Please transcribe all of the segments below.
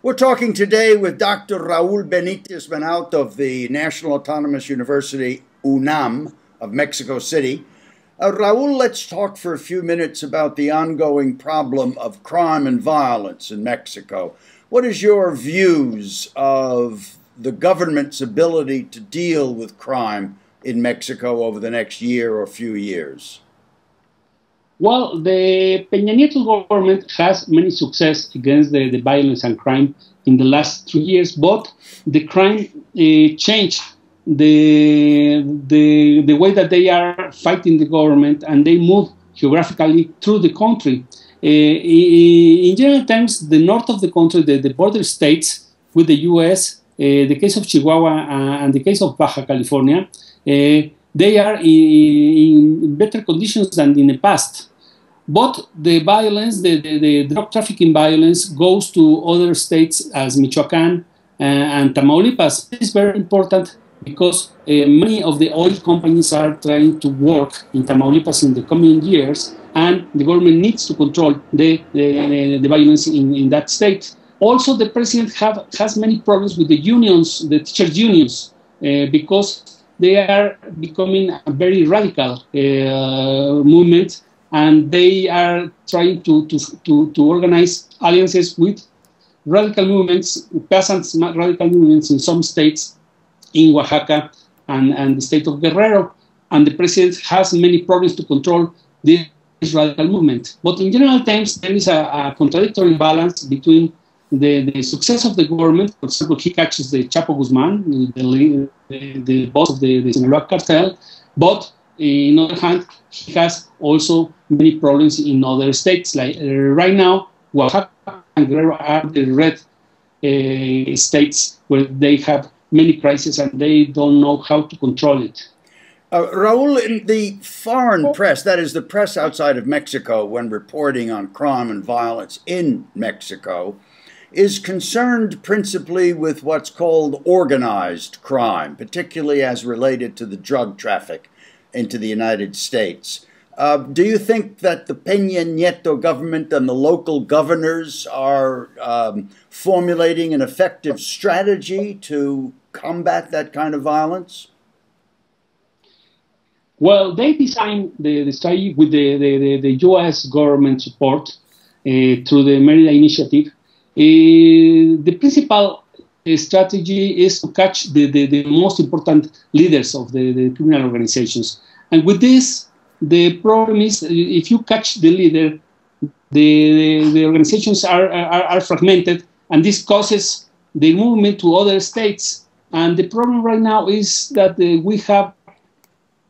We're talking today with Dr. Raul Benitez Manaut of the National Autonomous University, UNAM, of Mexico City. Raul, let's talk for a few minutes about the ongoing problem of crime and violence in Mexico. What is your views of the government's ability to deal with crime in Mexico over the next year or few years? Well, the Peña Nieto government has many success against the violence and crime in the last 3 years, but the crime changed the way that they are fighting the government, and they move geographically through the country. In general terms, the north of the country, the border states with the U.S., the case of Chihuahua and the case of Baja California, they are in better conditions than in the past. But the violence, the drug trafficking violence, goes to other states as Michoacán and Tamaulipas. This is very important because many of the oil companies are trying to work in Tamaulipas in the coming years, and the government needs to control the violence in that state. Also, the president has many problems with the unions, the teachers' unions, because they are becoming a very radical movement, and they are trying to organize alliances with radical movements, peasants' radical movements in some states, in Oaxaca and the state of Guerrero. And the president has many problems to control this radical movement. But in general terms, there is a contradictory balance between the success of the government. For example, he catches the Chapo Guzman, the boss of the Sinaloa cartel, but on the other hand, he has also many problems in other states. Like right now, Oaxaca and Guerrero are the red states where they have many crises and they don't know how to control it. Raul, in the foreign press, that is the press outside of Mexico, when reporting on crime and violence in Mexico, is concerned principally with what's called organized crime, particularly as related to the drug traffic into the United States. Do you think that the Peña Nieto government and the local governors are formulating an effective strategy to combat that kind of violence? Well, they designed the strategy with the U.S. government support through the Merida Initiative. The principal strategy is to catch the most important leaders of the criminal organizations. And with this, the problem is if you catch the leader, the organizations are fragmented, and this causes the movement to other states. And the problem right now is that we have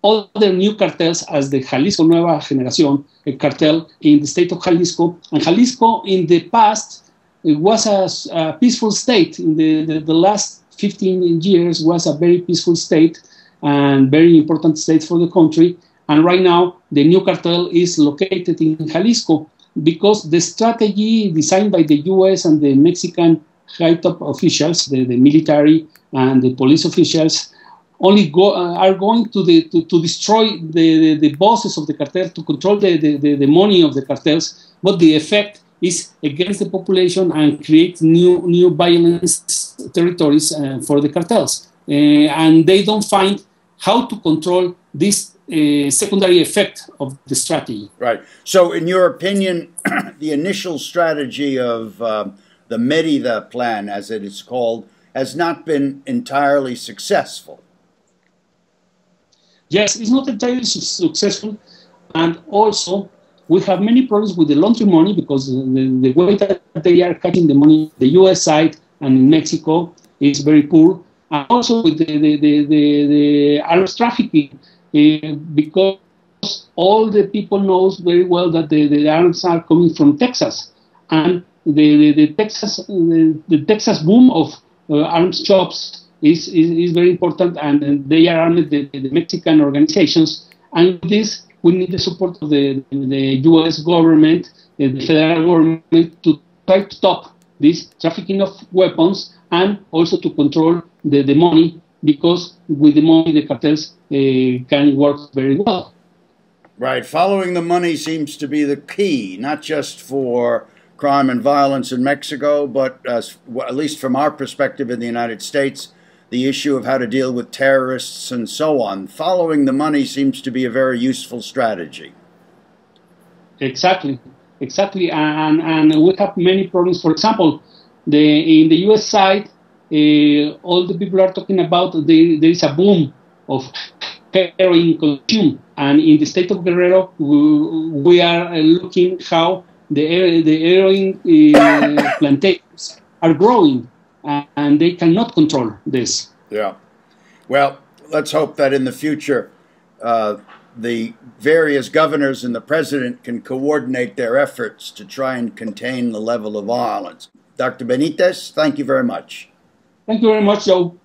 other new cartels, as the Jalisco Nueva Generación cartel in the state of Jalisco. And Jalisco in the past, it was a peaceful state. In the last 15 years was a very peaceful state and very important state for the country. And right now, the new cartel is located in Jalisco because the strategy designed by the U.S. and the Mexican high-top officials, the military and the police officials, only are going to destroy the bosses of the cartel, to control the money of the cartels, but the effect is against the population and create new violence territories for the cartels. And they don't find how to control this secondary effect of the strategy. Right. So in your opinion, the initial strategy of the Merida plan, as it is called, has not been entirely successful. Yes, it's not entirely successful. And also, we have many problems with the laundry money because the way that they are cutting the money, the U.S. side and in Mexico, is very poor. And also with the arms trafficking, because all the people knows very well that the arms are coming from Texas, and the Texas boom of arms shops is very important, and they are armed the Mexican organizations. And with this, we need the support of the U.S. government, the federal government, to try to stop this trafficking of weapons and also to control the money, because with the money the cartels can work very well. Right. Following the money seems to be the key, not just for crime and violence in Mexico, but at least from our perspective in the United States, the issue of how to deal with terrorists and so on. Following the money seems to be a very useful strategy. Exactly, and we have many problems. For example, in the U.S. side, all the people are talking about there is a boom of heroin consumption, and in the state of Guerrero, we are looking how the heroin plantations are growing, and they cannot control this. Yeah. Well, let's hope that in the future the various governors and the president can coordinate their efforts to try and contain the level of violence. Dr. Benitez, thank you very much. Thank you very much, Joe.